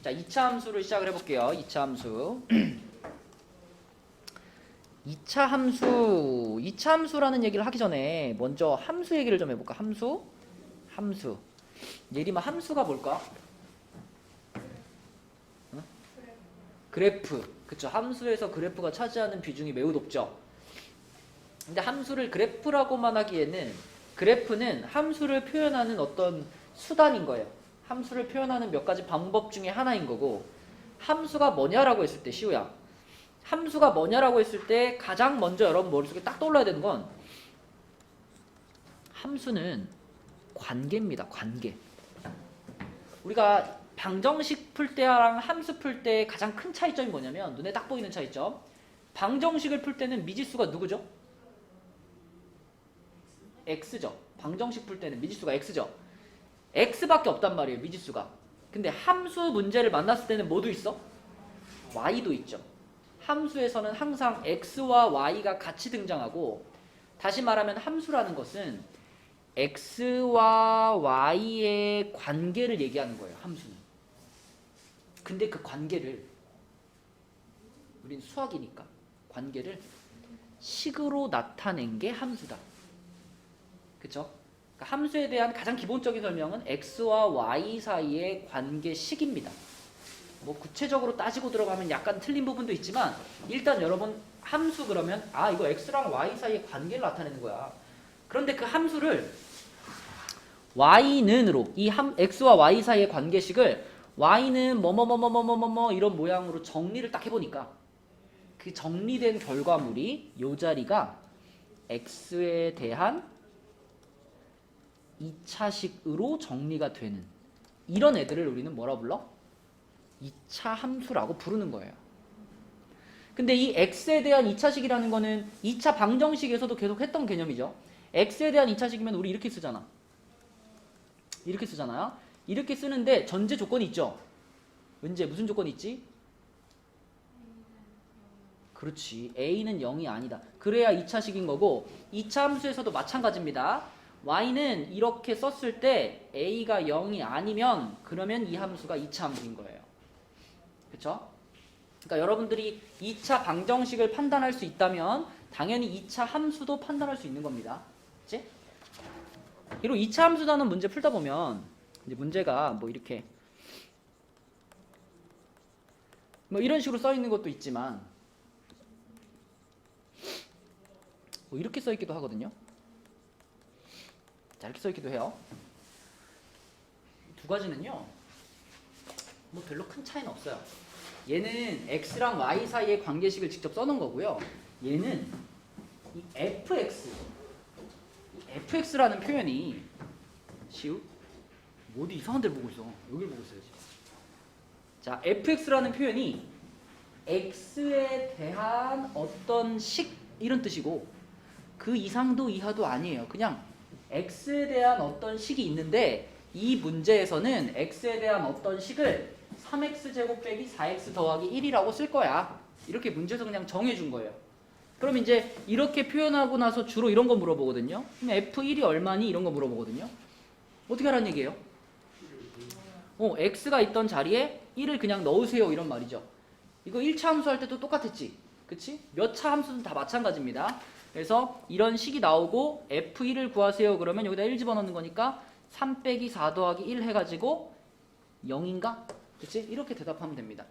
자, 2차 함수를 시작을 해볼게요. 2차 함수. 2차 함수라는 얘기를 하기 전에 먼저 함수 얘기를 좀 해볼까? 함수. 예림아, 함수가 뭘까? 응? 그래프. 그쵸. 함수에서 그래프가 차지하는 비중이 매우 높죠. 근데 함수를 그래프라고만 하기에는 그래프는 함수를 표현하는 어떤 수단인 거예요. 함수를 표현하는 몇 가지 방법 중에 하나인 거고, 함수가 뭐냐라고 했을 때, 시우야, 함수가 뭐냐라고 했을 때 가장 먼저 여러분 머릿속에 딱 떠올라야 되는 건 함수는 관계입니다. 관계. 우리가 방정식 풀 때랑 함수 풀 때 가장 큰 차이점이 뭐냐면, 눈에 딱 보이는 차이점, 방정식을 풀 때는 미지수가 누구죠? x죠. 방정식 풀 때는 미지수가 x죠. x밖에 없단 말이에요. 미지수가. 근데 함수 문제를 만났을 때는 뭐도 있어? y도 있죠. 함수에서는 항상 x와 y가 같이 등장하고, 다시 말하면 함수라는 것은 x와 y의 관계를 얘기하는 거예요. 함수는. 근데 그 관계를, 우린 수학이니까 관계를 식으로 나타낸 게 함수다. 그쵸? 그러니까 함수에 대한 가장 기본적인 설명은 x와 y 사이의 관계식입니다. 뭐 구체적으로 따지고 들어가면 약간 틀린 부분도 있지만, 일단 여러분 함수 그러면 이거 x랑 y 사이의 관계를 나타내는 거야. 그런데 그 함수를 y는으로, x와 y 사이의 관계식을 y는 뭐뭐뭐뭐뭐뭐뭐 이런 모양으로 정리를 딱 해보니까 그 정리된 결과물이 요 자리가 x에 대한 2차식으로 정리가 되는 이런 애들을 우리는 뭐라 불러? 2차 함수라고 부르는 거예요. 근데 이 x에 대한 2차식이라는 거는 2차 방정식에서도 계속 했던 개념이죠. x에 대한 2차식이면 우리 이렇게 쓰잖아. 이렇게 쓰잖아요. 이렇게 쓰는데 전제 조건이 있죠. 은재, 무슨 조건이 있지? 그렇지. a는 0이 아니다. 그래야 2차식인 거고, 2차 함수에서도 마찬가지입니다. y는 이렇게 썼을 때 a가 0이 아니면 그러면 이 함수가 2차 함수인 거예요. 그쵸? 그러니까 여러분들이 2차 방정식을 판단할 수 있다면 당연히 2차 함수도 판단할 수 있는 겁니다. 그치? 그리고 2차 함수라는 문제 풀다 보면 이제 문제가 뭐 이렇게 뭐 이런 식으로 써 있는 것도 있지만 뭐 이렇게 써 있기도 하거든요. 자, 이렇게 써 있기도 해요. 두 가지는요, 뭐 별로 큰 차이는 없어요. 얘는 x랑 y 사이의 관계식을 직접 써놓은 거고요. 얘는 이 fx라는 표현이, 시우? 어디 이상한 데를 보고 있어. 여기를 보고 있어야지. 자, fx라는 표현이 x에 대한 어떤 식 이런 뜻이고, 그 이상도 이하도 아니에요. 그냥 x에 대한 어떤 식이 있는데, 이 문제에서는 x에 대한 어떤 식을 3x제곱 빼기 4x 더하기 1이라고 쓸 거야. 이렇게 문제에서 그냥 정해준 거예요. 그럼 이제 이렇게 표현하고 나서 주로 이런 거 물어보거든요. 그럼 f1이 얼마니? 이런 거 물어보거든요. 어떻게 하라는 얘기예요? x가 있던 자리에 1을 그냥 넣으세요, 이런 말이죠. 이거 1차 함수 할 때도 똑같았지? 그치? 몇 차 함수는 다 마찬가지입니다. 그래서 이런 식이 나오고 f1을 구하세요 그러면 여기다 1 집어넣는 거니까 3 빼기 4 더하기 1 해가지고 0인가? 그치? 이렇게 대답하면 됩니다.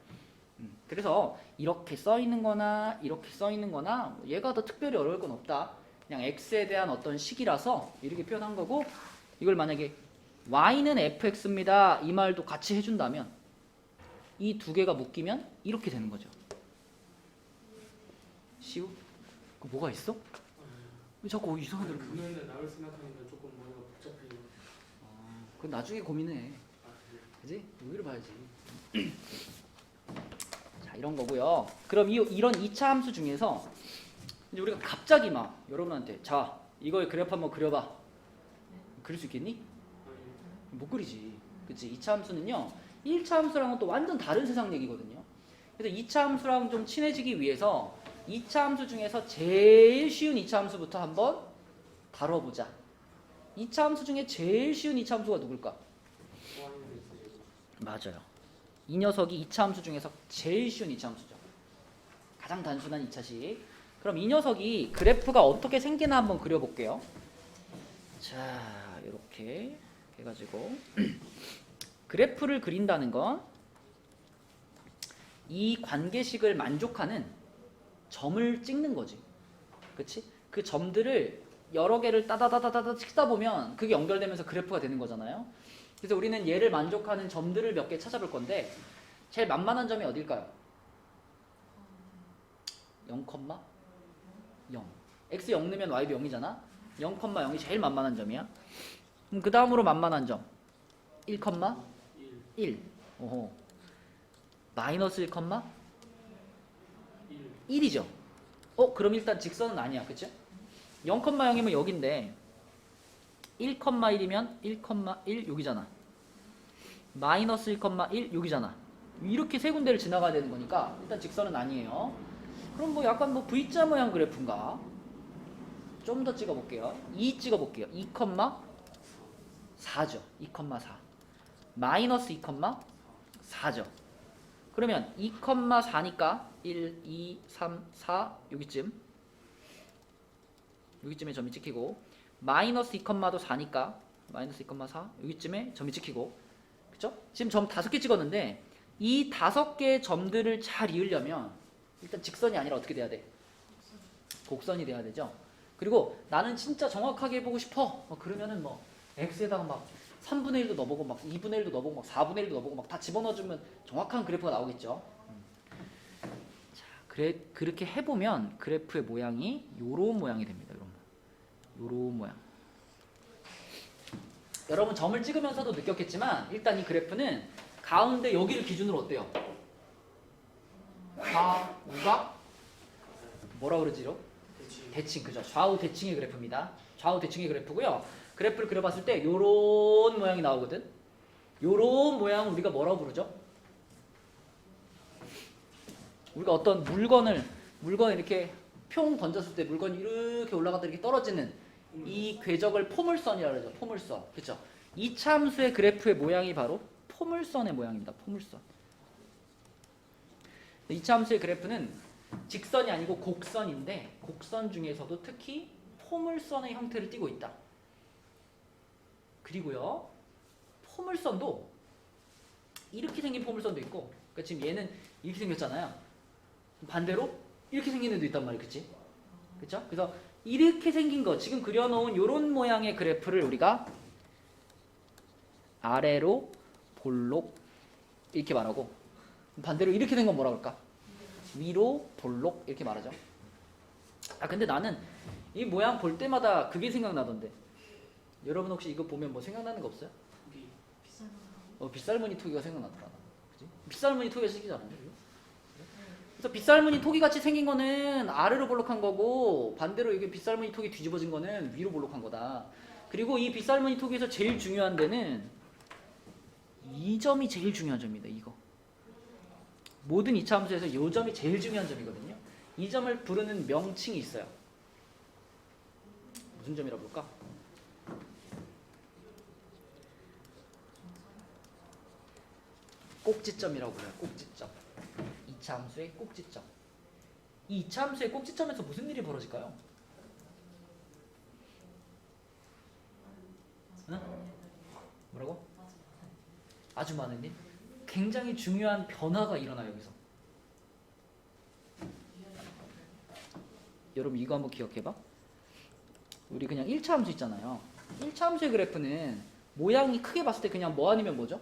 그래서 이렇게 써있는 거나 이렇게 써있는 거나 얘가 더 특별히 어려울 건 없다. 그냥 x에 대한 어떤 식이라서 이렇게 표현한 거고, 이걸 만약에 y는 fx입니다 이 말도 같이 해준다면 이 두 개가 묶이면 이렇게 되는 거죠. 시우? 그 뭐가 있어? 왜 자꾸 이상한 데로 보니? 그날에 나를 생각하니까 조금 머리가 복잡해요. 그건 나중에 고민해. 그지? 여기를 봐야지. 자, 이런 거고요. 그럼 이런 2차 함수 중에서 이제 우리가 갑자기 막 여러분한테 자, 이거의 그래프 한번 그려봐. 그릴 수 있겠니? 못 그리지. 그치? 2차 함수는요, 1차 함수랑은 또 완전 다른 세상 얘기거든요. 그래서 2차 함수랑 좀 친해지기 위해서 2차 함수 중에서 제일 쉬운 2차 함수부터 한번 다뤄보자. 2차 함수 중에 제일 쉬운 2차 함수가 누굴까? 맞아요. 이 녀석이 2차 함수 중에서 제일 쉬운 2차 함수죠. 가장 단순한 2차식. 그럼 이 녀석이 그래프가 어떻게 생기나 한번 그려볼게요. 자, 이렇게 해가지고 그래프를 그린다는 건 이 관계식을 만족하는 점을 찍는 거지. 그치? 그 점들을 여러 개를 따다다다다다 찍다 보면 그게 연결되면서 그래프가 되는 거잖아요. 그래서 우리는 얘를 만족하는 점들을 몇 개 찾아볼 건데 제일 만만한 점이 어딜까요? 0, 0. x 0 넣으면 y도 0이잖아. 0, 0이 제일 만만한 점이야. 그럼 그 다음으로 만만한 점 1, 1. 오호. 마이너스 1, 1이죠. 그럼 일단 직선은 아니야. 그치? 0, 0이면 여긴데 1, 1이면 1, 1 여기잖아. 마이너스 1, 1 여기잖아. 이렇게 세 군데를 지나가야 되는 거니까 일단 직선은 아니에요. 그럼 뭐 약간 뭐 V자 모양 그래프인가? 좀 더 찍어볼게요. 2 찍어볼게요. 2, 4죠. 2, 4. 마이너스 2, 4죠. 그러면 2, 4니까 1, 2, 3, 4 여기쯤에 점이 찍히고 마이너스 2,도 4니까 마이너스 2, 4 여기쯤에 점이 찍히고 그쵸? 지금 점 5개 찍었는데 이 5개의 점들을 잘 이으려면 일단 직선이 아니라 어떻게 돼야 돼? 곡선이 돼야 되죠. 그리고 나는 진짜 정확하게 해보고 싶어. 그러면은 뭐 x에다가 막 3분의 1도 넣어보고 막 2분의 1도 넣어보고 막 4분의 1도 넣어보고 막 다 집어넣어주면 정확한 그래프가 나오겠죠. 자, 그렇게 해보면 그래프의 모양이 요런 모양이 됩니다. 요런 모양. 여러분 점을 찍으면서도 느꼈겠지만 일단 이 그래프는 가운데 여기를 기준으로 어때요? 좌우가 뭐라 그러지요? 대칭. 그죠? 좌우 대칭의 그래프입니다. 좌우 대칭의 그래프고요. 그래프를 그려봤을 때 요런 모양이 나오거든. 요런 모양을 우리가 뭐라고 부르죠? 우리가 어떤 물건을 이렇게 평 던졌을 때 물건이 이렇게 올라가다 이렇게 떨어지는 이 궤적을 포물선이라고 그러죠. 포물선. 그렇죠? 이차 함수의 그래프의 모양이 바로 포물선의 모양입니다. 포물선. 이차 함수의 그래프는 직선이 아니고 곡선인데 곡선 중에서도 특히 포물선의 형태를 띠고 있다. 그리고요. 포물선도 이렇게 생긴 포물선도 있고 그러니까 지금 얘는 이렇게 생겼잖아요. 반대로 이렇게 생긴 애도 있단 말이에요. 그치? 그쵸? 그래서 이렇게 생긴 거 지금 그려놓은 요런 모양의 그래프를 우리가 아래로 볼록 이렇게 말하고 반대로 이렇게 된 건 뭐라 그럴까? 위로 볼록 이렇게 말하죠. 근데 나는 이 모양 볼 때마다 그게 생각나던데 여러분 혹시 이거 보면 뭐 생각나는 거 없어요? 빗살무늬 토기가 생각나더라. 그치? 빗살무늬 토기가 생기지 않았냐? 그래서 빗살무늬 토기 같이 생긴 거는 아래로 볼록한 거고 반대로 이게 빗살무늬 토기 뒤집어진 거는 위로 볼록한 거다. 그리고 이 빗살무늬 토기에서 제일 중요한 데는 이 점이 제일 중요한 점입니다. 이거. 모든 이차 함수에서 이 점이 제일 중요한 점이거든요. 이 점을 부르는 명칭이 있어요. 무슨 점이라고 볼까? 꼭지점이라고 불러요. 꼭지점. 2차 함수의 꼭지점. 이 2차 함수의 꼭지점에서 무슨 일이 벌어질까요? 응? 뭐라고? 아주 많은 일? 굉장히 중요한 변화가 일어나요. 여기서. 여러분 이거 한번 기억해봐. 우리 그냥 1차 함수 있잖아요. 1차 함수의 그래프는 모양이 크게 봤을 때 그냥 뭐 아니면 뭐죠?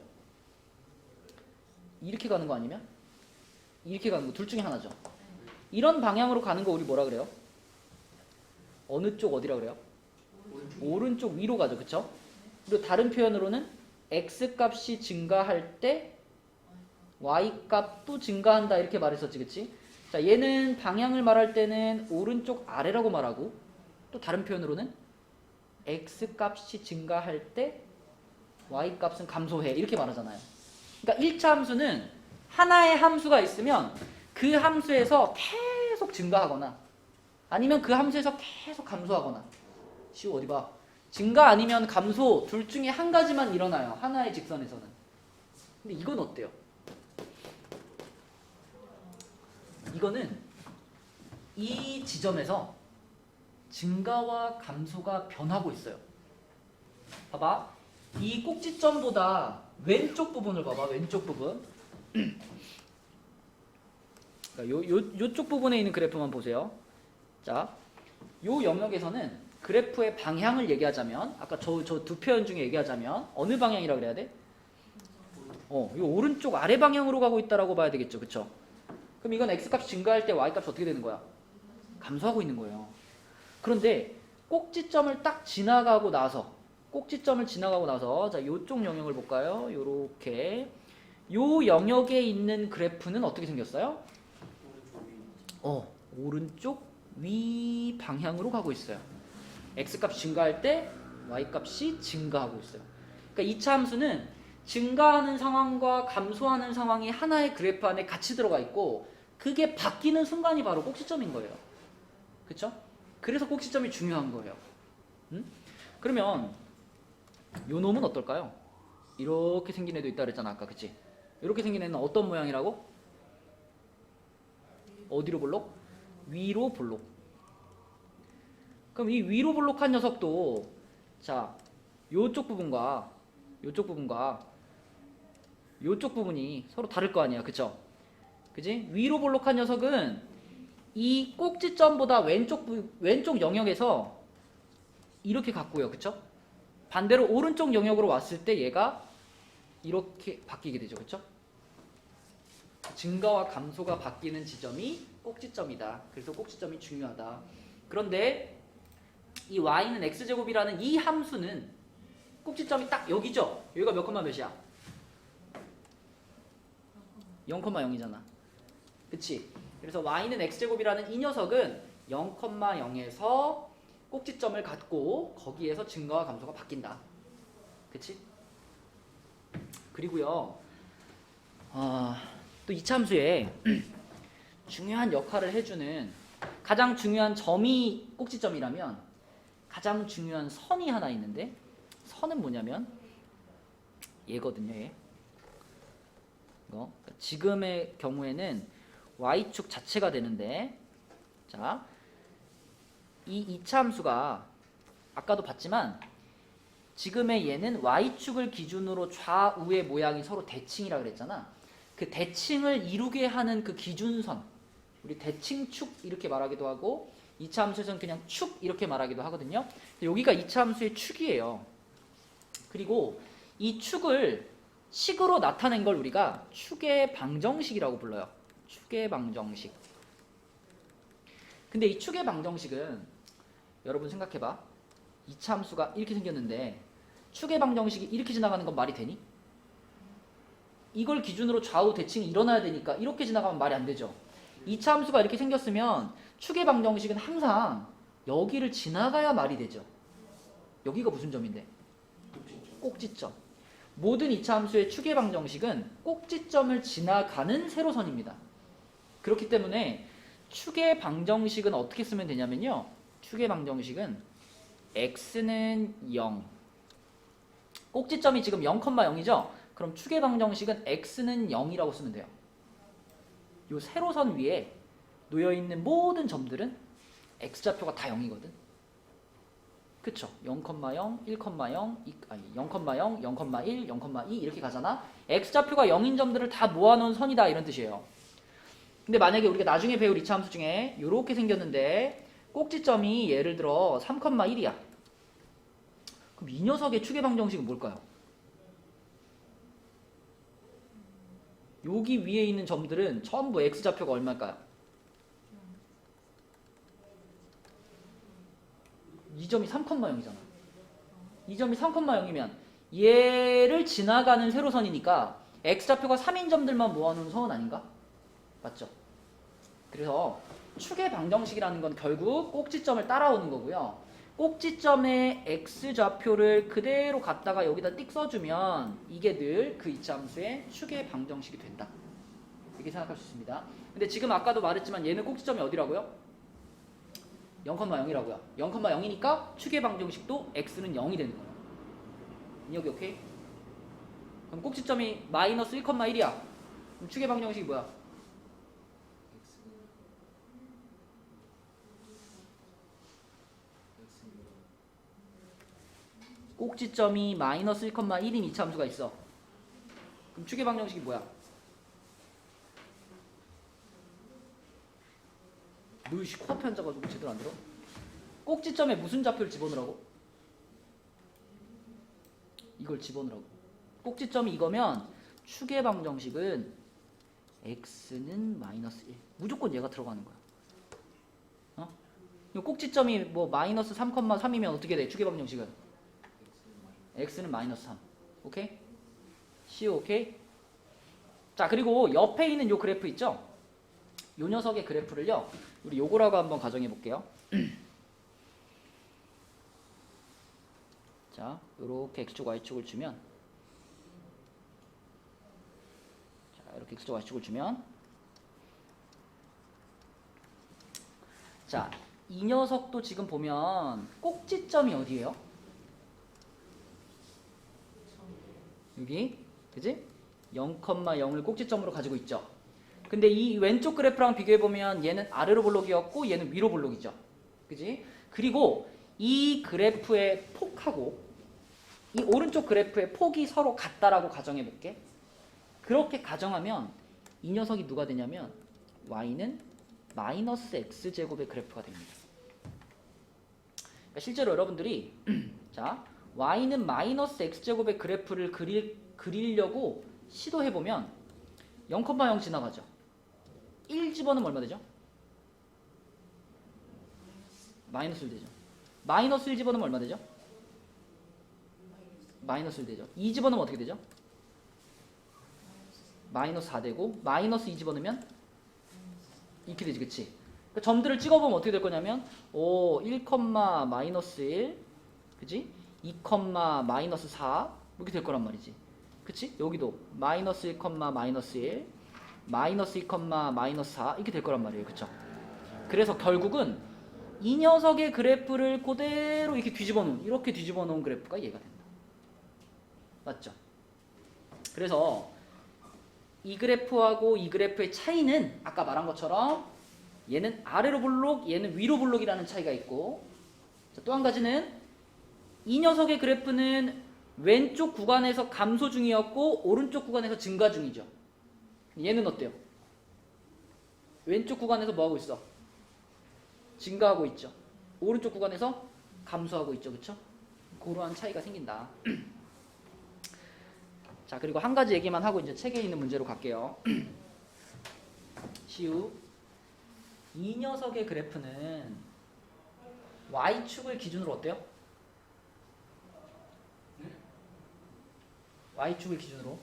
이렇게 가는 거 아니면? 이렇게 가는 거 둘 중에 하나죠. 이런 방향으로 가는 거 우리 뭐라 그래요? 어느 쪽 어디라 그래요? 오른쪽 위로 가죠. 그쵸? 그리고 다른 표현으로는 x값이 증가할 때 y값도 증가한다 이렇게 말했었지. 그치? 자, 얘는 방향을 말할 때는 오른쪽 아래라고 말하고 또 다른 표현으로는 x값이 증가할 때 y값은 감소해 이렇게 말하잖아요. 그러니까 1차 함수는 하나의 함수가 있으면 그 함수에서 계속 증가하거나 아니면 그 함수에서 계속 감소하거나 시우 어디 봐. 증가 아니면 감소 둘 중에 한 가지만 일어나요. 하나의 직선에서는. 근데 이건 어때요? 이거는 이 지점에서 증가와 감소가 변하고 있어요. 봐봐. 이 꼭지점보다 왼쪽 부분을 봐봐. 왼쪽 부분. 그러니까 요쪽 부분에 있는 그래프만 보세요. 자, 요 영역에서는 그래프의 방향을 얘기하자면 아까 저 두 표현 중에 얘기하자면 어느 방향이라 그래야 돼? 이 오른쪽 아래 방향으로 가고 있다라고 봐야 되겠죠. 그쵸? 그럼 이건 x값이 증가할 때 y값이 어떻게 되는 거야? 감소하고 있는 거예요. 그런데 꼭지점을 딱 지나가고 나서 자, 요쪽 영역을 볼까요? 요렇게 요 영역에 있는 그래프는 어떻게 생겼어요? 오른쪽 위 방향으로 가고 있어요. x값이 증가할 때 y값이 증가하고 있어요. 그러니까 이차 함수는 증가하는 상황과 감소하는 상황이 하나의 그래프 안에 같이 들어가 있고 그게 바뀌는 순간이 바로 꼭지점인 거예요. 그쵸? 그래서 꼭지점이 중요한 거예요. 그러면 요 놈은 어떨까요? 이렇게 생긴 애도 있다 그랬잖아 아까. 그치? 이렇게 생긴 애는 어떤 모양이라고? 어디로 볼록? 위로 볼록. 그럼 이 위로 볼록한 녀석도 자 요쪽 부분과 요쪽 부분이 서로 다를 거 아니야. 그쵸? 그지? 위로 볼록한 녀석은 이 꼭지점보다 왼쪽 영역에서 이렇게 갔고요. 그쵸? 반대로 오른쪽 영역으로 왔을 때 얘가 이렇게 바뀌게 되죠. 그쵸? 증가와 감소가 바뀌는 지점이 꼭지점이다. 그래서 꼭지점이 중요하다. 그런데 이 y는 x제곱이라는 이 함수는 꼭지점이 딱 여기죠? 여기가 몇 콤마 몇이야? 0,0이잖아. 그치? 그래서 y는 x제곱이라는 이 녀석은 0,0에서 꼭지점을 갖고 거기에서 증가와 감소가 바뀐다. 그치? 그리고요 또 이차 함수에 중요한 역할을 해주는 가장 중요한 점이 꼭지점이라면 가장 중요한 선이 하나 있는데 선은 뭐냐면 얘거든요. 얘. 이거. 지금의 경우에는 y축 자체가 되는데 자, 이 이차 함수가 아까도 봤지만 지금의 얘는 y축을 기준으로 좌우의 모양이 서로 대칭이라 그랬잖아. 그 대칭을 이루게 하는 그 기준선, 우리 대칭축 이렇게 말하기도 하고 이차 함수에서는 그냥 축 이렇게 말하기도 하거든요. 여기가 이차 함수의 축이에요. 그리고 이 축을 식으로 나타낸 걸 우리가 축의 방정식이라고 불러요. 축의 방정식. 근데 이 축의 방정식은 여러분 생각해봐. 이차 함수가 이렇게 생겼는데 축의 방정식이 이렇게 지나가는 건 말이 되니? 이걸 기준으로 좌우 대칭이 일어나야 되니까 이렇게 지나가면 말이 안 되죠. 이차 함수가 이렇게 생겼으면 축의 방정식은 항상 여기를 지나가야 말이 되죠. 여기가 무슨 점인데? 꼭지점. 모든 이차 함수의 축의 방정식은 꼭지점을 지나가는 세로선입니다. 그렇기 때문에 축의 방정식은 어떻게 쓰면 되냐면요. 축의 방정식은 x는 0. 꼭지점이 지금 0,0이죠? 그럼 축의 방정식은 x는 0이라고 쓰면 돼요. 이 세로선 위에 놓여있는 모든 점들은 x좌표가 다 0이거든. 그쵸? 0,0, 1,0, 0,0, 0,1, 0,2 이렇게 가잖아. x좌표가 0인 점들을 다 모아놓은 선이다 이런 뜻이에요. 근데 만약에 우리가 나중에 배울 이차 함수 중에 이렇게 생겼는데 꼭지점이 예를 들어 3,1이야. 그럼 이 녀석의 축의 방정식은 뭘까요? 여기 위에 있는 점들은 전부 x좌표가 얼마일까요? 이 점이 3,0이잖아. 이 점이 3,0이면 얘를 지나가는 세로선이니까 x좌표가 3인 점들만 모아놓은 선 아닌가? 맞죠? 그래서 축의 방정식이라는 건 결국 꼭지점을 따라오는 거고요. 꼭지점의 x좌표를 그대로 갖다가 여기다 띡 써주면 이게 늘 그 이차 함수의 축의 방정식이 된다. 이렇게 생각할 수 있습니다. 근데 지금 아까도 말했지만 얘는 꼭지점이 어디라고요? 0,0이라고요. 0,0이니까 축의 방정식도 x는 0이 되는 거예요. 여기 오케이? 그럼 꼭지점이 마이너스 1,1이야. 그럼 축의 방정식이 뭐야? 꼭지점이 마이너스 1,1인 이차함수가 있어. 그럼 추계 방정식이 뭐야? 너희씨 코앞에 앉아가지고 제대로 안 들어? 꼭지점에 무슨 좌표를 집어넣으라고? 이걸 집어넣으라고. 꼭지점이 이거면 추계 방정식은 x는 마이너스 1. 무조건 얘가 들어가는 거야. 어? 이 꼭지점이 뭐 마이너스 3,3이면 어떻게 돼? 추계 방정식은 x는 마이너스 3. 오케이? C 오케이? 자, 그리고 옆에 있는 요 그래프 있죠? 요 녀석의 그래프를요, 우리 요거라고 한번 가정해 볼게요. 자, 요렇게 x축 y축을 주면, 자, 이렇게 x축 y축을 주면, 자, 이 녀석도 지금 보면 꼭지점이 어디예요? 여기, 그지? 0,0을 꼭지점으로 가지고 있죠. 근데 이 왼쪽 그래프랑 비교해 보면 얘는 아래로 볼록이었고 얘는 위로 볼록이죠. 그지? 그리고 이 그래프의 폭하고 이 오른쪽 그래프의 폭이 서로 같다라고 가정해 볼게. 그렇게 가정하면 이 녀석이 누가 되냐면 y는 마이너스 x제곱의 그래프가 됩니다. 그러니까 실제로 여러분들이 자, y는 마이너스 x제곱의 그래프를 그리려고 시도해보면 0,0 지나가죠. 1 집어넣으면 얼마 되죠? 마이너스 1 되죠. 마이너스 1 집어넣으면 얼마 되죠? 마이너스 1 되죠. 2 집어넣으면 어떻게 되죠? 마이너스 4 되고, 마이너스 2 집어넣으면 이렇게 되지, 그치? 그러니까 점들을 찍어보면 어떻게 될 거냐면 1, 마이너스 1, 그치? 2, 마이너스 4 이렇게 될 거란 말이지. 그치? 여기도 마이너스 1, 마이너스 1, 마이너스 2, 마이너스 4 이렇게 될 거란 말이에요. 그쵸? 그래서 결국은 이 녀석의 그래프를 그대로 이렇게 이렇게 뒤집어 놓은 그래프가 얘가 된다. 맞죠? 그래서 이 그래프하고 이 그래프의 차이는 아까 말한 것처럼 얘는 아래로 볼록, 얘는 위로 볼록이라는 차이가 있고, 또 한 가지는 이 녀석의 그래프는 왼쪽 구간에서 감소 중이었고 오른쪽 구간에서 증가 중이죠. 얘는 어때요? 왼쪽 구간에서 뭐하고 있어? 증가하고 있죠. 오른쪽 구간에서 감소하고 있죠. 그쵸? 그러한 차이가 생긴다. 자, 그리고 한 가지 얘기만 하고 이제 책에 있는 문제로 갈게요. 시우. 이 녀석의 그래프는 y축을 기준으로 어때요? y축을 기준으로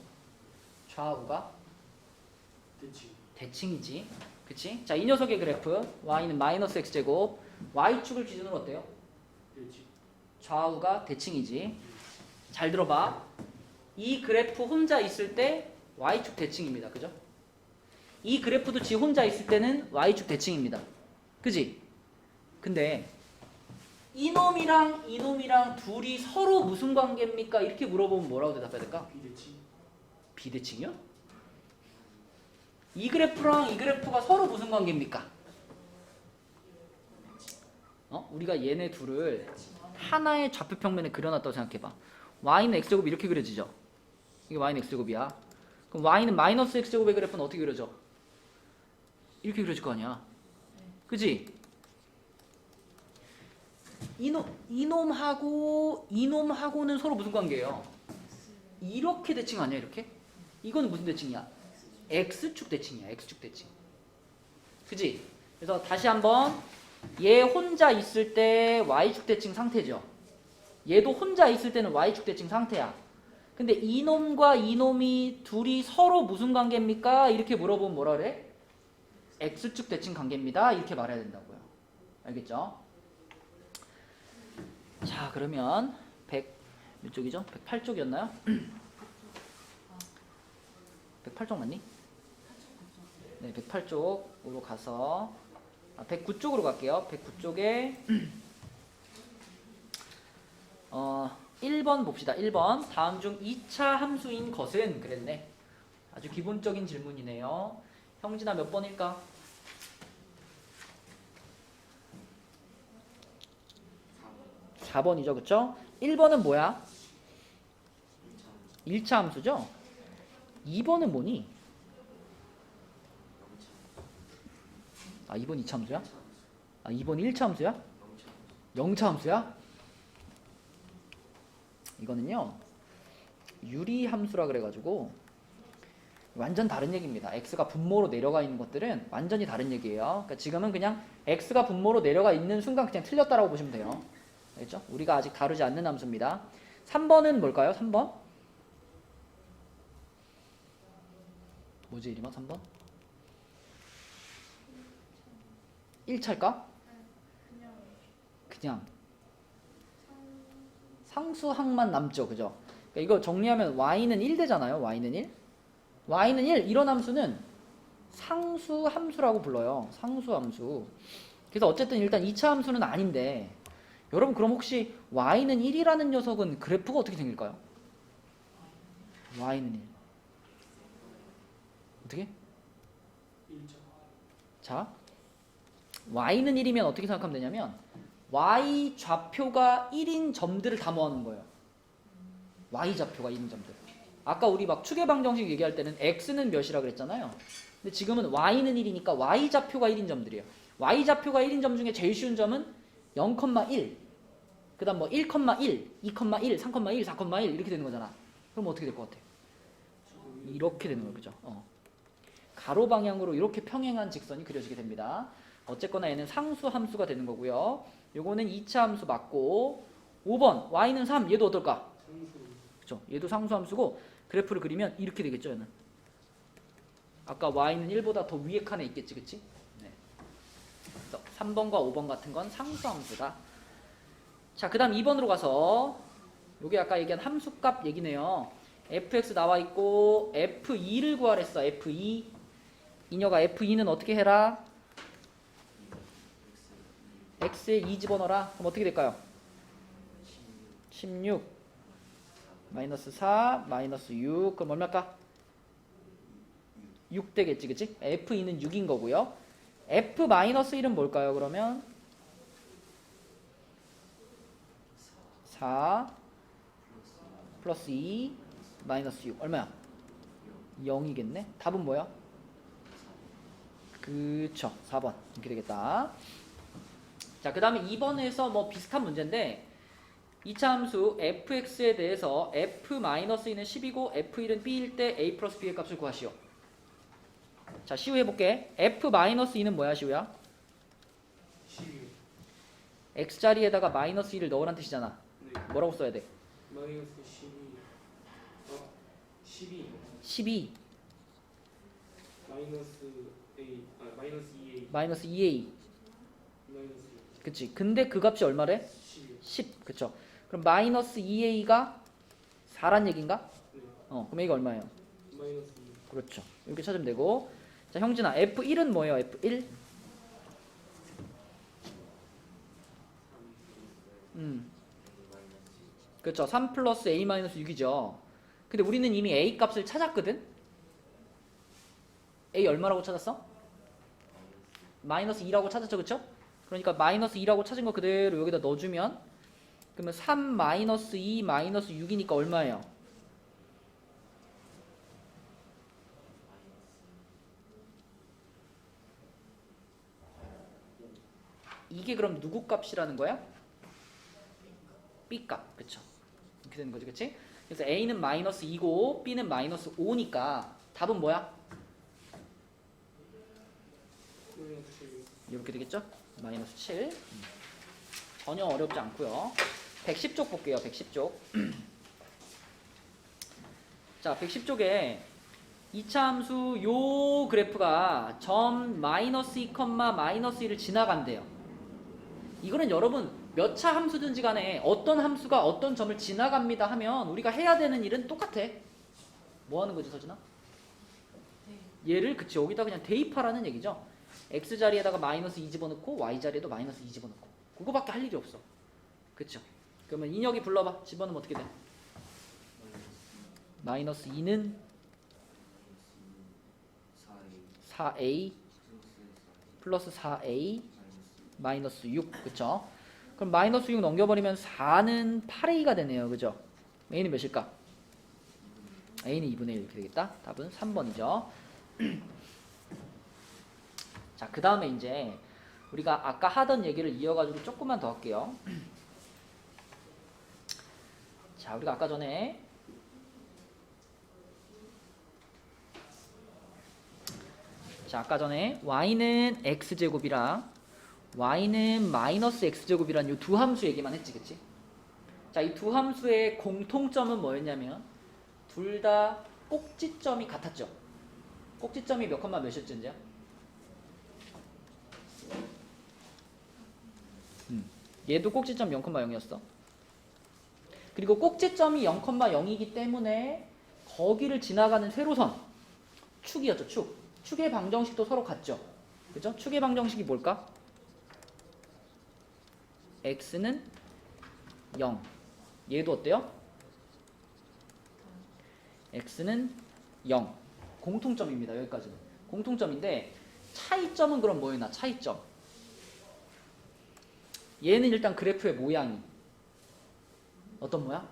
좌우가 대칭이지. 그치? 자, 이 녀석의 그래프 y는 마이너스 x제곱, y축을 기준으로 어때요? 좌우가 대칭이지. 잘 들어봐. 이 그래프 혼자 있을 때 y축 대칭입니다. 그죠? 이 그래프도 지 혼자 있을 때는 y축 대칭입니다. 그지? 근데 이놈이랑 둘이 서로 무슨 관계입니까? 이렇게 물어보면 뭐라고 대답해야 될까? 비대칭. 비대칭이요? 이 그래프랑 이 그래프가 서로 무슨 관계입니까? 우리가 얘네 둘을 하나의 좌표 평면에 그려놨다고 생각해봐. y는 x제곱 이렇게 그려지죠? 이게 y는 x제곱이야. 그럼 y는 마이너스 x제곱의 그래프는 어떻게 그려져? 이렇게 그려질 거 아니야. 그지? 이놈하고는 서로 무슨 관계예요? 이렇게 대칭 아니야, 이렇게? 이거는 무슨 대칭이야? x축 대칭이야, x축 대칭. 그지? 그래서 다시 한번 얘 혼자 있을 때 y축 대칭 상태죠. 얘도 혼자 있을 때는 y축 대칭 상태야. 근데 이놈과 이놈이 둘이 서로 무슨 관계입니까? 이렇게 물어보면 뭐라 그래? x축 대칭 관계입니다. 이렇게 말해야 된다고요. 알겠죠? 자, 그러면 100몇 쪽이죠? 108쪽이었나요? 108쪽 맞니? 네, 108쪽으로 가서 109쪽으로 갈게요. 109쪽에 1번 봅시다. 1번. 다음 중 2차 함수인 것은 그랬네. 아주 기본적인 질문이네요. 형진아 몇 번일까? 4번이죠. 그쵸? 1번은 뭐야? 1차 함수죠? 2번은 뭐니? 아 2번 2차 함수야? 아 2번 1차 함수야? 0차 함수야? 이거는요 유리 함수라 그래가지고 완전 다른 얘기입니다. x가 분모로 내려가 있는 것들은 완전히 다른 얘기예요. 그러니까 지금은 그냥 x가 분모로 내려가 있는 순간 그냥 틀렸다라고 보시면 돼요. 알겠죠? 우리가 아직 다루지 않는 함수입니다. 3번은 뭘까요? 3번? 뭐지 이리마 3번? 1차일까? 그냥 상수항만 남죠. 그죠? 그러니까 이거 정리하면 y는 1 되잖아요. y는 1. y는 1 이런 함수는 상수함수라고 불러요. 상수함수. 그래서 어쨌든 일단 2차 함수는 아닌데 여러분 그럼 혹시 y는 1이라는 녀석은 그래프가 어떻게 생길까요? y는 1 어떻게? 1점. 자 y는 1이면 어떻게 생각하면 되냐면 y 좌표가 1인 점들을 다 모아놓은 거예요. y 좌표가 1인 점들. 아까 우리 막 추계방정식 얘기할 때는 x는 몇이라 그랬잖아요. 근데 지금은 y는 1이니까 y 좌표가 1인 점들이에요. y 좌표가 1인 점 중에 제일 쉬운 점은 0,1 그 다음 뭐 1,1, 2,1, 3,1, 4,1 이렇게 되는 거잖아. 그럼 어떻게 될 것 같아? 이렇게 되는 거예요. 그죠? 가로 방향으로 이렇게 평행한 직선이 그려지게 됩니다. 어쨌거나 얘는 상수 함수가 되는 거고요. 요거는 2차 함수 맞고 5번 y는 3 얘도 어떨까? 상수. 그쵸? 얘도 상수 함수고 그래프를 그리면 이렇게 되겠죠. 얘는 아까 y는 1보다 더 위에 칸에 있겠지. 그치? 네. 그래서 3번과 5번 같은 건 상수 함수다. 자, 그 다음 2번으로 가서 요게 아까 얘기한 함수값 얘기네요. fx 나와 있고 f2를 구하랬어. f2 이녀가 f2는 어떻게 해라? x에 2 집어넣어라. 그럼 어떻게 될까요? 16 마이너스 4 마이너스 6 그럼 얼마일까? 6 되겠지. 그치? f2는 6인 거고요. f-1은 뭘까요? 그러면 4 플러스 2 마이너스 6 얼마야? 0이겠네. 답은 뭐야? 그쵸 4번 이렇게 되겠다. 자, 그 다음에 2번에서 뭐 비슷한 문제인데 2차 함수 fx에 대해서 f-2는 10이고 f1은 b일 때 a 플러스 b의 값을 구하시오. 자, 시우 해볼게. f-2는 뭐야 시우야? 12. x자리에다가 마이너스 2를 넣으란 뜻이잖아. 네. 뭐라고 써야 돼? 마이너스 12. 12 마이너스 a. 마이너스 2a. 마이너스 2a 마이너스 그치? 근데 그 값이 얼마래? 12. 10 그쵸? 그럼 마이너스 2a가 4란 얘기인가? 네. 그럼 여기가 얼마예요? 마이너스 2. 그렇죠. 이렇게 찾으면 되고. 자, 형진아, F1은 뭐예요? F1? 그렇죠. 3 플러스 A 마이너스 6이죠. 근데 우리는 이미 A 값을 찾았거든? A 얼마라고 찾았어? 마이너스 2라고 찾았죠. 그쵸? 그러니까 마이너스 2라고 찾은 거 그대로 여기다 넣어주면 그러면 3 마이너스 2 마이너스 6이니까 얼마예요? 이게 그럼 누구 값이라는 거야? B 값. 그쵸? 이렇게 되는 거지. 그치? 그래서 A는 마이너스 2고 B는 마이너스 5니까 답은 뭐야? 마이너스 7. 이렇게 되겠죠? 마이너스 7. 전혀 어렵지 않고요. 110쪽 볼게요. 110쪽. 자, 110쪽에 2차 함수 요 그래프가 점 마이너스 2, 마이너스 1을 지나간대요. 이거는 여러분 몇 차 함수든지 간에 어떤 함수가 어떤 점을 지나갑니다 하면 우리가 해야 되는 일은 똑같아. 뭐 하는 거지, 서진아? 얘를 그치 여기다 그냥 대입하라는 얘기죠. x 자리에다가 마이너스 2 집어넣고 y 자리에도 마이너스 2 집어넣고 그거밖에 할 일이 없어. 그쵸? 그러면 인혁이 불러봐. 집어넣으면 어떻게 돼? 마이너스 2는 4a 플러스 4a 마이너스 6 그쵸? 그럼 마이너스 6 넘겨버리면 4는 8a가 되네요. 그죠? a는 몇일까? a는 2분의 1 이렇게 되겠다. 답은 3번이죠. 자, 그 다음에 이제 우리가 아까 하던 얘기를 이어가지고 조금만 더 할게요. 자, 우리가 아까 전에 y는 x제곱이랑 y는 마이너스 x제곱이란 이 두 함수 얘기만 했지, 그치? 자, 이 두 함수의 공통점은 뭐였냐면 둘 다 꼭지점이 같았죠. 꼭지점이 몇 컴마 몇이었지? 얘도 꼭지점 0,0이었어. 그리고 꼭지점이 0,0이기 때문에 거기를 지나가는 세로선 축이었죠. 축의 방정식도 서로 같죠. 그죠? 축의 방정식이 뭘까? x는 0. 얘도 어때요? x는 0. 공통점입니다. 여기까지는. 공통점인데 차이점은 그럼 뭐였나? 차이점. 얘는 일단 그래프의 모양이 어떤 모양?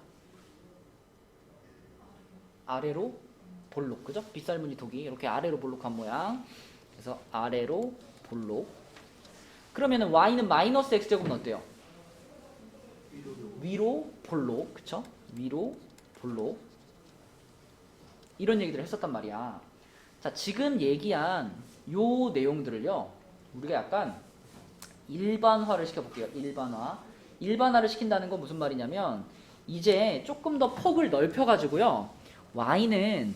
아래로 볼록, 그죠? 빗살무늬 독이 이렇게 아래로 볼록한 모양. 그래서 아래로 볼록. 그러면은 y는 마이너스 x제곱은 어때요? 위로 볼록, 그쵸? 위로 볼록. 이런 얘기들을 했었단 말이야. 자, 지금 얘기한 요 내용들을요, 우리가 약간 일반화를 시켜볼게요. 일반화를 시킨다는 건 무슨 말이냐면 이제 조금 더 폭을 넓혀가지고요, y는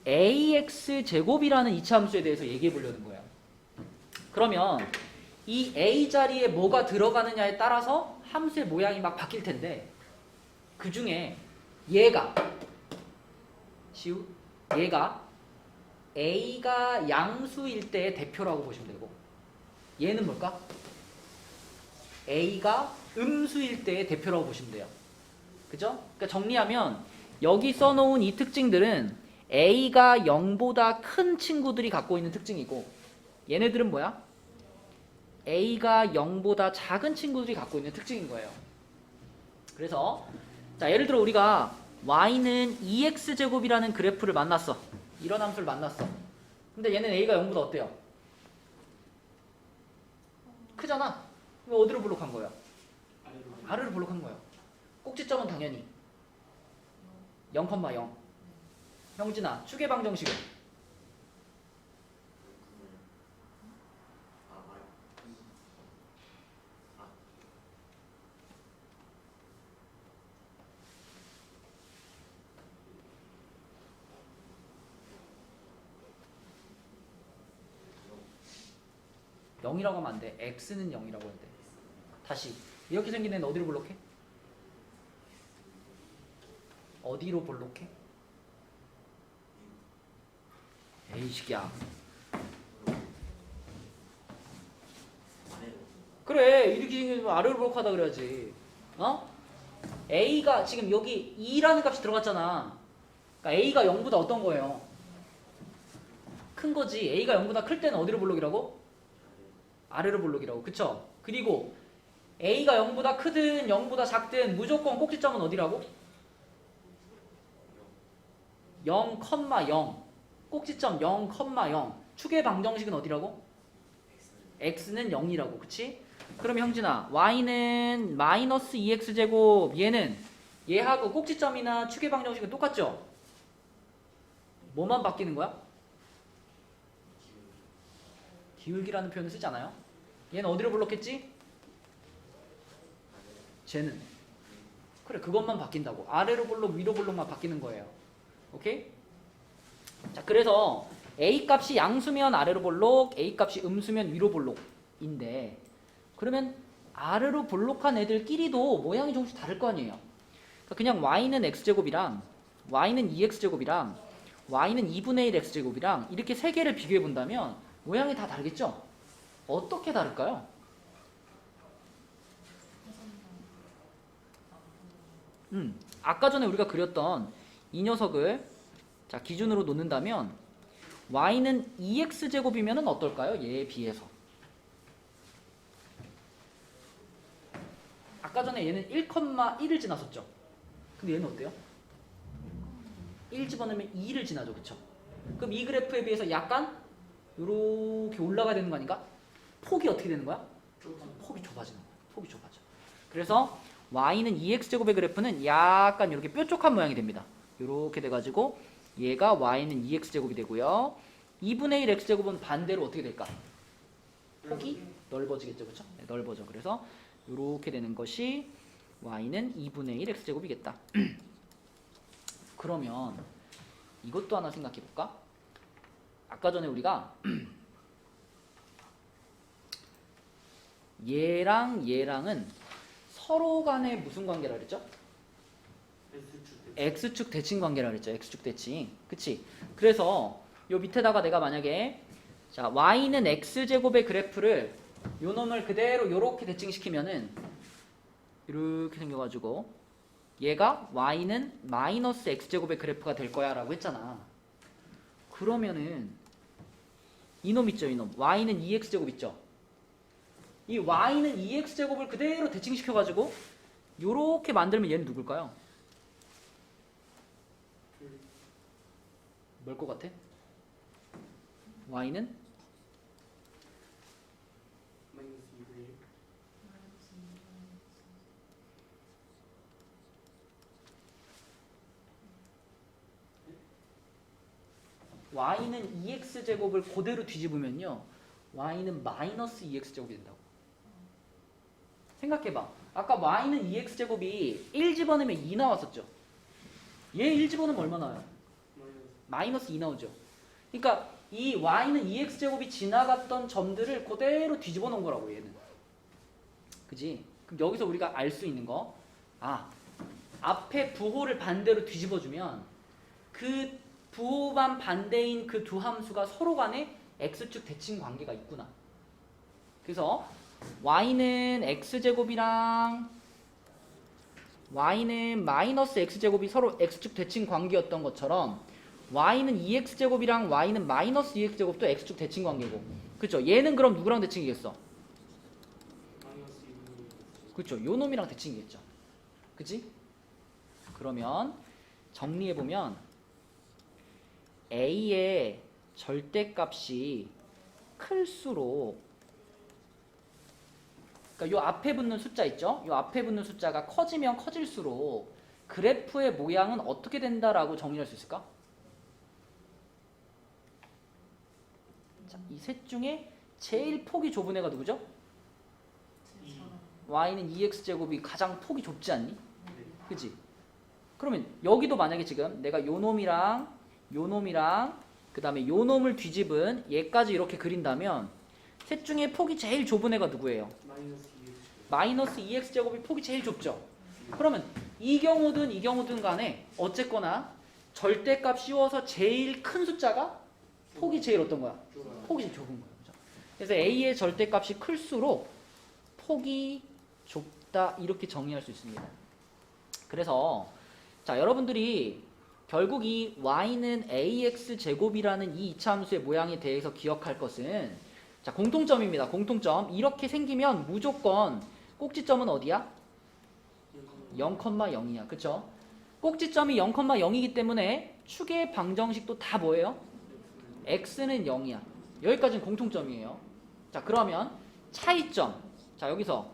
ax제곱이라는 이차함수에 대해서 얘기해 보려는 거예요. 그러면 이 a 자리에 뭐가 들어가느냐에 따라서 함수의 모양이 막 바뀔 텐데, 그 중에 얘가 a가 양수일 때의 대표라고 보시면 되고, 얘는 뭘까? a가 음수일 때의 대표라고 보시면 돼요. 그죠? 그러니까 정리하면 여기 써놓은 이 특징들은 a가 0보다 큰 친구들이 갖고 있는 특징이고, 얘네들은 뭐야? a가 0보다 작은 친구들이 갖고 있는 특징인 거예요. 그래서 자, 예를 들어 우리가 y는 2x제곱이라는 그래프를 만났어. 이런 함수를 만났어. 근데 얘는 a가 0보다 어때요? 크잖아. 그럼 어디로 볼록한 거야? 아래로 볼록한 거야. 꼭지점은 당연히 0,0. 형진아, 축의 방정식은? (0) 이라고 하면 안 돼. x는 0이라고 해야 돼. 다시 이렇게 생긴 애는 어디로 볼록해? 어디로 볼록해? 에이 시기야. 그래, 이렇게 생기면 아래로 볼록하다 그래야지. 어? a가 지금 여기 2라는 값이 들어갔잖아. 그러니까 a가 0보다 어떤 거예요? 큰 거지. a가 0보다 클 때는 어디로 볼록이라고? 아래로 볼록이라고. 그쵸? 그리고 a가 0보다 크든 0보다 작든 무조건 꼭지점은 어디라고? 0,0. 꼭지점 0,0. 축의 방정식은 어디라고? x는 0이라고. 그치? 그럼 형진아, y는 마이너스 2x제곱, 얘는 얘하고 꼭지점이나 축의 방정식은 똑같죠? 뭐만 바뀌는 거야? 기울기라는 표현을 쓰지 않아요? 얘는 어디로 볼록했지? 쟤는. 그래, 그것만 바뀐다고. 아래로 볼록, 위로 볼록만 바뀌는 거예요. 오케이? 자, 그래서 a 값이 양수면 아래로 볼록, a 값이 음수면 위로 볼록인데, 그러면 아래로 볼록한 애들끼리도 모양이 조금씩 다를 거 아니에요. 그러니까 그냥 y는 x제곱이랑 y는 2x제곱이랑 y는 2분의 1 x제곱이랑 이렇게 세 개를 비교해 본다면 모양이 다 다르겠죠? 어떻게 다를까요? 아까 전에 우리가 그렸던 이 녀석을 자 기준으로 놓는다면 y는 2x제곱이면 어떨까요? 얘에 비해서. 아까 전에 얘는 1,1을 지났었죠. 근데 얘는 어때요? 1 집어넣으면 2를 지나죠. 그쵸? 그럼 이 그래프에 비해서 약간 이렇게 올라가야 되는 거 아닌가? 폭이 어떻게 되는 거야? 폭이 좁아지는 거야. 폭이 좁아져. 그래서 y는 2x제곱의 그래프는 약간 이렇게 뾰족한 모양이 됩니다. 이렇게 돼가지고 얘가 y는 2x제곱이 되고요. 2분의 1 x제곱은 반대로 어떻게 될까? 폭이 넓어지겠죠. 그쵸? 네, 넓어져. 그래서 이렇게 되는 것이 y는 2분의 1 x제곱이겠다. 그러면 이것도 하나 생각해 볼까? 아까 전에 우리가 얘랑 얘랑은 서로 간에 무슨 관계라 그랬죠? x축 대칭 관계라 그랬죠. x축 대칭. 그치? 그래서 요 밑에다가 내가 만약에 자 y는 x제곱의 그래프를 요 놈을 그대로 요렇게 대칭시키면은 이렇게 생겨가지고 얘가 y는 마이너스 x제곱의 그래프가 될 거야 라고 했잖아. 그러면은 이놈 있죠. 이놈 y는 2x제곱 있죠. 이 y는 2x제곱을 그대로 대칭시켜가지고 요렇게 만들면 얘는 누굴까요? 뭘 것 같아? y는 마이너스 2분의 1. y는 2x제곱을 그대로 뒤집으면요 y는 마이너스 2x제곱이 된다고. 생각해봐. 아까 y는 2x제곱이 1 집어넣으면 2 나왔었죠. 얘 1 집어넣으면 얼마 나와요? 마이너스 2 나오죠. 그러니까 이 y는 2x제곱이 지나갔던 점들을 그대로 뒤집어 놓은 거라고 얘는. 그지? 그럼 여기서 우리가 알 수 있는 거 앞에 부호를 반대로 뒤집어주면 그 부호만 반대인 그 두 함수가 서로 간에 x축 대칭 관계가 있구나. 그래서 y는 x제곱이랑 y는 마이너스 x제곱이 서로 x축 대칭 관계였던 것처럼 y는 2x제곱이랑 y는 마이너스 2x제곱도 x축 대칭 관계고. 그쵸? 얘는 그럼 누구랑 대칭이겠어? 마이너스 2분의 1. 그쵸? 요 놈이랑 대칭이겠죠. 그치? 그러면 정리해보면 a의 절대값이 클수록 그러니까 요 앞에 붙는 숫자 있죠? 요 앞에 붙는 숫자가 커지면 커질수록 그래프의 모양은 어떻게 된다라고 정리할 수 있을까? 자, 이 셋 중에 제일 폭이 좁은 애가 누구죠? y는 2x제곱이 가장 폭이 좁지 않니? 그치? 그러면 여기도 만약에 지금 내가 요 놈이랑 그 다음에 요 놈을 뒤집은 얘까지 이렇게 그린다면 셋 중에 폭이 제일 좁은 애가 누구예요? 마이너스 2x제곱이 폭이 제일 좁죠. 그러면 이 경우든 간에 어쨌거나 절대값 씌워서 제일 큰 숫자가 폭이 제일 어떤 거야? 폭이 제일 좁은 거야. 그죠? 그래서 a의 절대값이 클수록 폭이 좁다 이렇게 정리할 수 있습니다. 그래서 자 여러분들이 결국 이 y는 ax 제곱이라는 이 이차함수의 모양에 대해서 기억할 것은 자 공통점입니다. 공통점. 이렇게 생기면 무조건 꼭지점은 어디야? 0,0이야. 그쵸? 꼭지점이 0,0이기 때문에 축의 방정식도 다 뭐예요? x는 0이야. 여기까지는 공통점이에요. 자 그러면 차이점. 자 여기서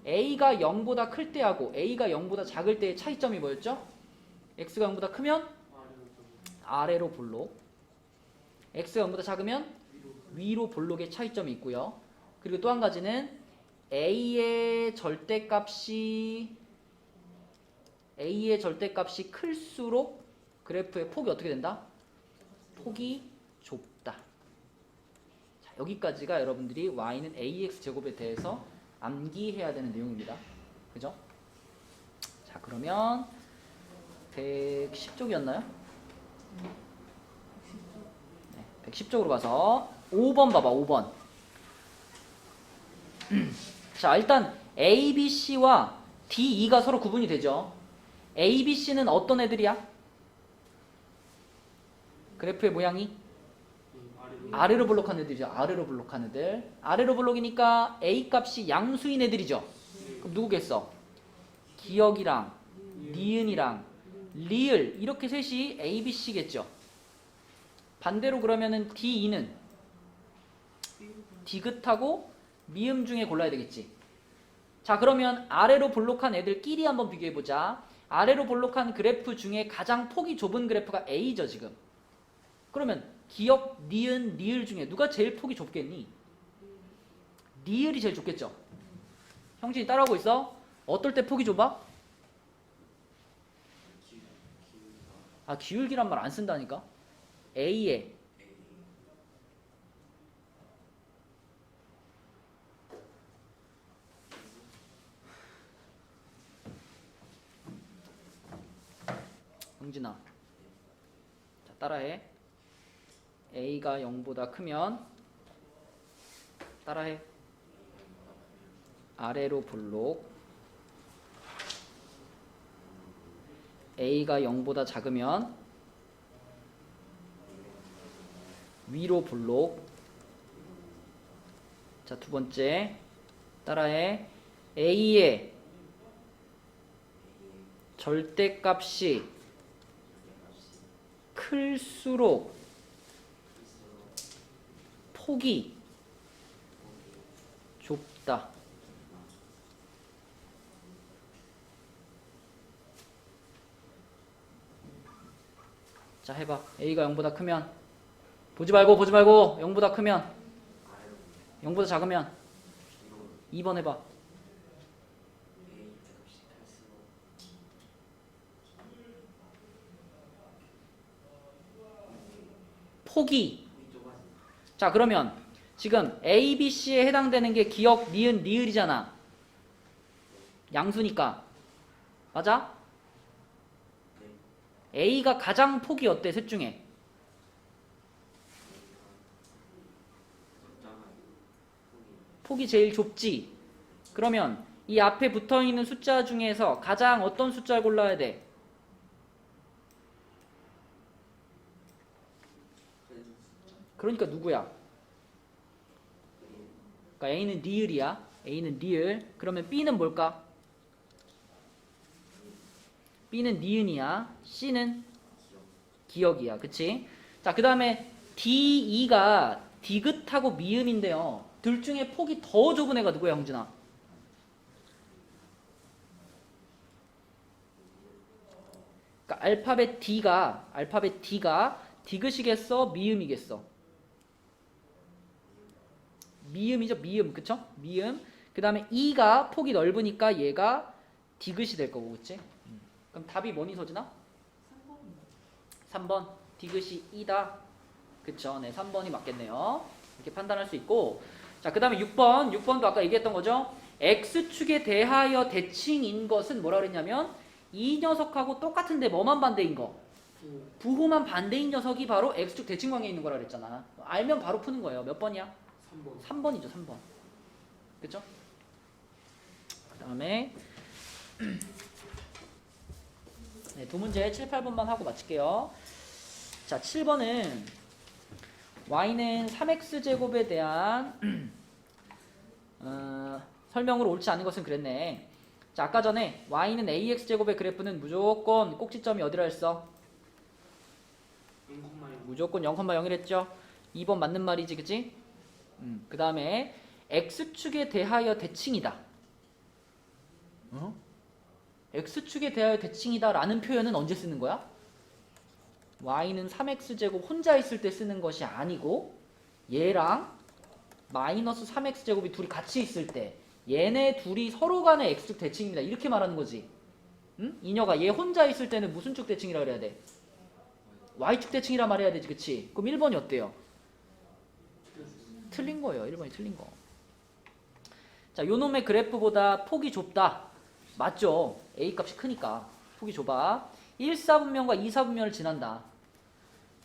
a가 0보다 클 때하고 a가 0보다 작을 때의 차이점이 뭐였죠? x가 0보다 크면 아래로 볼록, x가 0보다 작으면 위로 볼록의 차이점이 있고요. 그리고 또 한 가지는 a의 절대값이 클수록 그래프의 폭이 어떻게 된다? 폭이 좁다. 자, 여기까지가 여러분들이 y는 ax 제곱에 대해서 암기해야 되는 내용입니다. 그죠? 자 그러면 110쪽이었나요? 네, 110쪽으로 가서 5번 봐봐. 5번. 자 일단 A, B, C와 D, E가 서로 구분이 되죠. A, B, C는 어떤 애들이야? 그래프의 모양이 아래로 볼록한 애들이죠. 아래로 볼록한 애들. 아래로 볼록이니까 A 값이 양수인 애들이죠. 그럼 누구겠어? 기억이랑 니은이랑 리을 이렇게 셋이 A, B, C겠죠. 반대로 그러면은 D2는 디귿하고 미음 중에 골라야 되겠지. 자, 그러면 아래로 볼록한 애들끼리 한번 비교해보자. 아래로 볼록한 그래프 중에 가장 폭이 좁은 그래프가 A죠 지금. 그러면 기억, 니은, 리을 중에 누가 제일 폭이 좁겠니? 리을이 제일 좁겠죠. 형진이 따라하고 있어? 어떨 때 폭이 좁아? 아, 기울기란 말 안 쓴다니까. A에 형진아, 자, 따라해. A가 0보다 크면 따라해. 아래로 볼록. A가 0보다 작으면 위로 볼록. 자, 두 번째 따라해. A의 절대값이 클수록 폭이 좁다. 자, 해봐. A가 0보다 크면 보지 말고 0보다 크면 0보다 작으면 2번 해봐. 폭이. 자, 그러면 지금 A, B, C에 해당되는 게 기억, 니은, 리을이잖아. 양수니까. 맞아? A가 가장 폭이 어때? 셋 중에. 폭이 제일 좁지. 그러면 이 앞에 붙어있는 숫자 중에서 가장 어떤 숫자를 골라야 돼? 그러니까 누구야? 그러니까 A는 리을이야. A는 리을. 그러면 B는 뭘까? B는 니은이야. C는 기억이야. 그치? 자, 그 다음에 D2가 디귿하고 미음인데요. 둘 중에 폭이 더 좁은 애가 누구야, 형진아? 그러니까 알파벳 D가 디귿이겠어? 미음이겠어? 미음이죠. 미음. 그쵸? 미음. 그 다음에 E가 폭이 넓으니까 얘가 디귿이 될 거고. 그치? 그럼 답이 뭐니, 서진아? 3번. 디귿이 E다. 그쵸? 네, 3번이 맞겠네요. 이렇게 판단할 수 있고. 자, 그 다음에 6번. 6번도 아까 얘기했던 거죠? X축에 대하여 대칭인 것은 뭐라 그랬냐면 이 녀석하고 똑같은데 뭐만 반대인 거? 부호만 반대인 녀석이 바로 X축 대칭관계에 있는 거라 그랬잖아. 알면 바로 푸는 거예요. 몇 번이야? 3번. 3번이죠. 3번. 그쵸? 그 다음에 네, 두 문제 7, 8번만 하고 마칠게요. 자, 7번은 y는 3x제곱에 대한 설명으로 옳지 않은 것은 그랬네. 자, 아까 전에 y는 ax제곱의 그래프는 무조건 꼭지점이 어디라 했어? 0,0. 무조건 0,0이랬죠. 2번 맞는 말이지, 그치? 그 다음에 x축에 대하여 대칭이다. x축에 대하여 대칭이다 라는 표현은 언제 쓰는 거야? y는 3x제곱 혼자 있을 때 쓰는 것이 아니고 얘랑 마이너스 3x제곱이 둘이 같이 있을 때 얘네 둘이 서로 간의 x축 대칭입니다. 이렇게 말하는 거지. 응? 이녀가 얘 혼자 있을 때는 무슨 축 대칭이라 그래야 돼? y축 대칭이라 말해야 되지. 그치? 그럼 1번이 어때요? 틀린 거예요. 1번이 틀린 거. 자, 요놈의 그래프보다 폭이 좁다. 맞죠? A 값이 크니까 폭이 좁아. 1사분면과 2사분면을 지난다.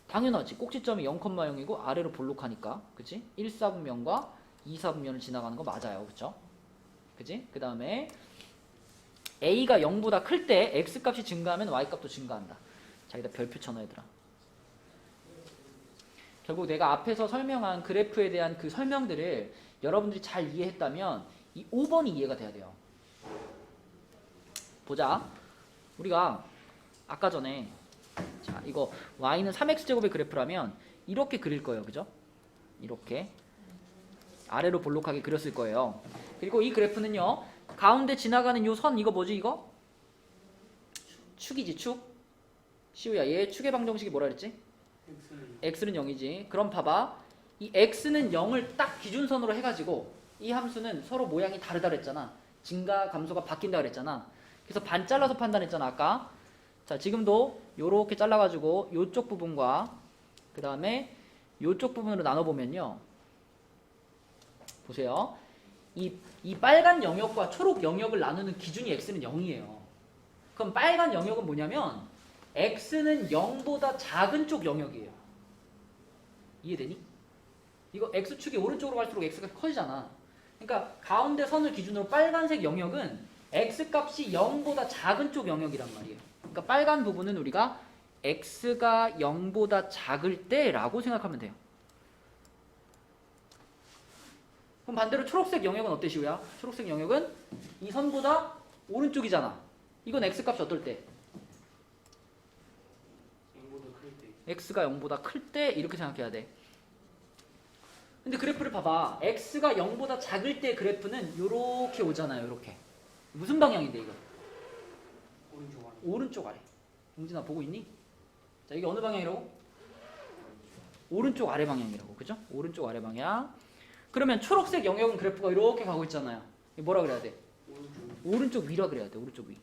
당연하지. 꼭지점이 0,0이고 아래로 볼록하니까. 그치? 1사분면과 2사분면을 지나가는 거 맞아요. 그쵸? 그치? 그 다음에 A가 0보다 클 때 X값이 증가하면 Y값도 증가한다. 자기다 별표 쳐놔 얘들아. 결국 내가 앞에서 설명한 그래프에 대한 그 설명들을 여러분들이 잘 이해했다면 이 5번이 이해가 돼야 돼요. 보자. 우리가 아까 전에 자 이거 y는 3x제곱의 그래프라면 이렇게 그릴 거예요. 그죠? 이렇게 아래로 볼록하게 그렸을 거예요. 그리고 이 그래프는요. 가운데 지나가는 요 선 이거 뭐지 이거? 축이지 축. 시우야 얘 축의 방정식이 뭐라 그랬지? x는 0이지. 그럼 봐봐. 이 x는 0을 딱 기준선으로 해가지고 이 함수는 서로 모양이 다르다 그랬잖아. 증가 감소가 바뀐다 그랬잖아. 그래서 반 잘라서 판단했잖아 아까. 자 지금도 요렇게 잘라가지고 요쪽 부분과 그 다음에 요쪽 부분으로 나눠보면요. 보세요. 이 빨간 영역과 초록 영역을 나누는 기준이 x는 0이에요. 그럼 빨간 영역은 뭐냐면 x는 0보다 작은 쪽 영역이에요. 이해되니? 이거 x축이 오른쪽으로 갈수록 x가 커지잖아. 그러니까 가운데 선을 기준으로 빨간색 영역은 x값이 0보다 작은 쪽 영역이란 말이에요. 그러니까 빨간 부분은 우리가 x가 0보다 작을 때라고 생각하면 돼요. 그럼 반대로 초록색 영역은 어때 시우야? 초록색 영역은 이 선보다 오른쪽이잖아. 이건 x값이 어떨 때? x가 0보다 클 때 이렇게 생각해야 돼. 근데 그래프를 봐봐. x가 0보다 작을 때 그래프는 요렇게 오잖아요. 요렇게. 무슨 방향인데 이거? 오른쪽 아래. 오른쪽 아래. 용진아 보고 있니? 자 이게 어느 방향이라고? 오른쪽 아래 방향이라고. 그죠? 오른쪽 아래 방향. 그러면 초록색 영역은 그래프가 이렇게 가고 있잖아요. 이거 뭐라 그래야 돼? 오른쪽 위라 그래야 돼. 오른쪽 위.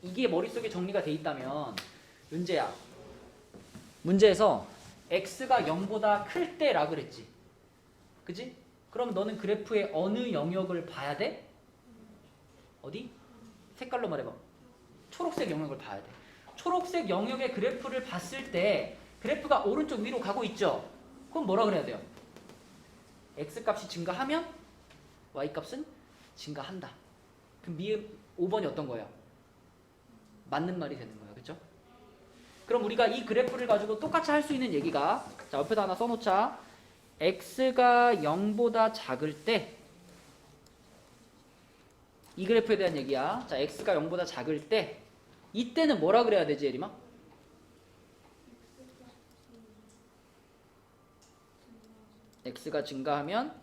이게 머릿속에 정리가 돼 있다면 윤재야. 문제에서 x가 0보다 클 때라 그랬지. 그지? 그럼 너는 그래프의 어느 영역을 봐야 돼? 어디? 색깔로 말해봐. 초록색 영역을 봐야 돼. 초록색 영역의 그래프를 봤을 때 그래프가 오른쪽 위로 가고 있죠? 그럼 뭐라 그래야 돼요? x값이 증가하면 y값은 증가한다. 그럼 미음 5번이 어떤 거예요? 맞는 말이 되는 거예요. 그렇죠? 그럼 우리가 이 그래프를 가지고 똑같이 할 수 있는 얘기가 자 옆에다 하나 써놓자. x가 0보다 작을 때 이 그래프에 대한 얘기야. 자 x가 0보다 작을 때 이때는 뭐라 그래야 되지 예림아? x가 증가하면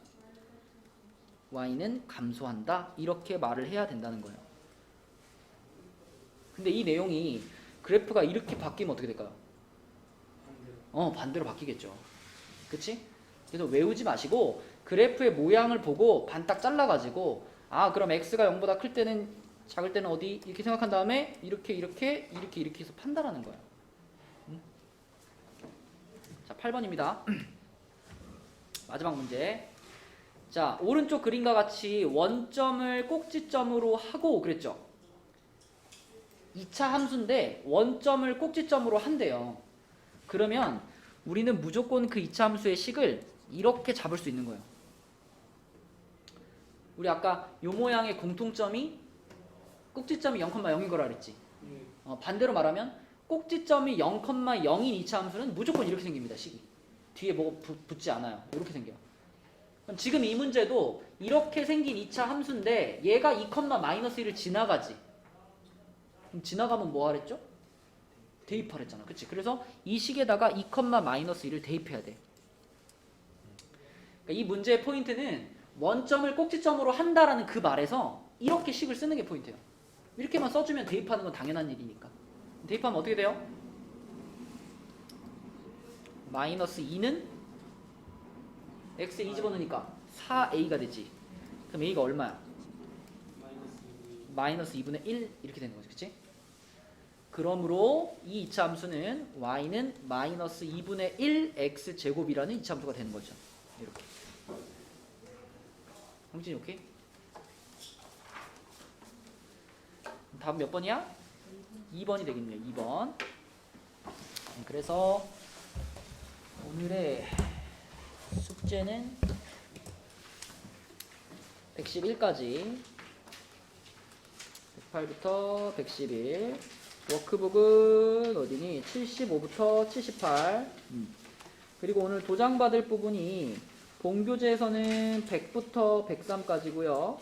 y는 감소한다. 이렇게 말을 해야 된다는 거예요. 근데 이 내용이 그래프가 이렇게 바뀌면 어떻게 될까요? 반대로 바뀌겠죠. 그치? 그래서 외우지 마시고 그래프의 모양을 보고 반 딱 잘라가지고 아 그럼 x가 0보다 클 때는 작을 때는 어디? 이렇게 생각한 다음에 이렇게 해서 판단하는 거예요. 자 8번입니다. 마지막 문제. 자 오른쪽 그림과 같이 원점을 꼭지점으로 하고 그랬죠. 2차 함수인데 원점을 꼭지점으로 한대요. 그러면 우리는 무조건 그 2차 함수의 식을 이렇게 잡을 수 있는 거예요. 우리 아까 요 모양의 공통점이 꼭지점이 0,0인 거라 그랬지. 반대로 말하면 꼭지점이 0,0인 2차 함수는 무조건 이렇게 생깁니다. 식이. 뒤에 뭐가 붙지 않아요. 이렇게 생겨요. 그럼 지금 이 문제도 이렇게 생긴 2차 함수인데 얘가 2,-1을 지나가지. 그럼 지나가면 뭐 하랬죠? 대입하랬잖아. 그치? 그래서 이 식에다가 2,-1을 대입해야 돼. 그러니까 이 문제의 포인트는 원점을 꼭지점으로 한다라는 그 말에서 이렇게 식을 쓰는 게 포인트예요. 이렇게만 써주면 대입하는 건 당연한 일이니까. 대입하면 어떻게 돼요? -2는 x에 2 집어넣으니까 4a가 되지. 그럼 a가 얼마야? -2분의 1 이렇게 되는 거지. 그치? 그러므로 이 2차 함수는 y는 -2분의 1 x제곱이라는 2차 함수가 되는 거죠. 이렇게. 형진이 오케이? 다음 몇 번이야? 2번이 되겠네요. 2번. 그래서 오늘의 숙제는 111까지 108부터 111 워크북은 어디니? 75부터 78 그리고 오늘 도장 받을 부분이 본교재에서는 100부터 103까지고요.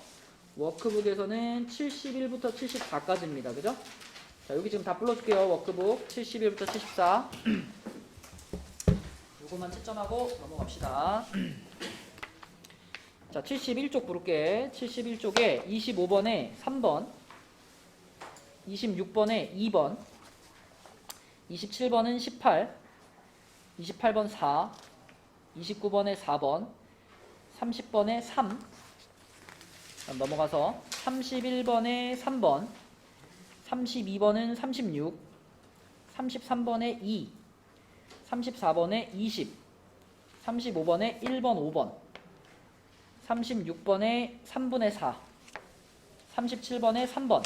워크북에서는 71부터 74까지입니다. 그죠? 자, 여기 지금 다 불러줄게요. 워크북 71부터 74. 요거만 채점하고 넘어갑시다. 자, 71쪽 부를게. 71쪽에 25번에 3번, 26번에 2번, 27번은 18, 28번 4, 29번에 4번, 30번에 3, 넘어가서 31번에 3번, 32번은 36, 33번에 2, 34번에 20, 35번에 1번 5번, 36번에 3분의 4, 37번에 3번,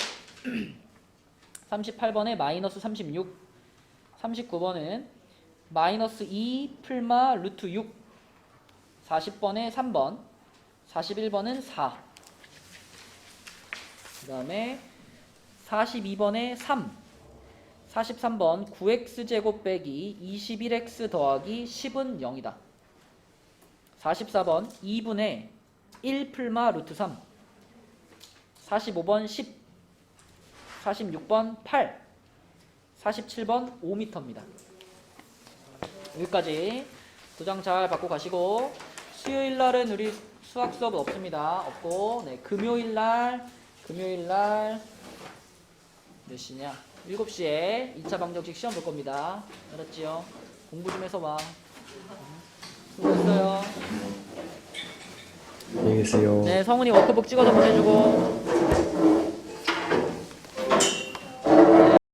38번에 마이너스 36, 39번은 마이너스 2 풀마 루트 6, 40번에 3번, 41번은 4, 그 다음에 42번에 3, 43번 9x제곱 빼기 21x 더하기 10은 0이다. 44번 2분의 1 풀마 루트 3, 45번 10, 46번 8, 47번 5m입니다. 여기까지 도장 잘 받고 가시고, 수요일 날은 우리 수학 수업 없습니다. 없고, 네, 금요일 날 몇 시냐? 7시에 2차 방정식 시험 볼 겁니다. 알았지요? 공부 좀 해서 와. 수고했어요. 안녕히 계세요. 네, 성훈이 워크북 찍어서 보내주고.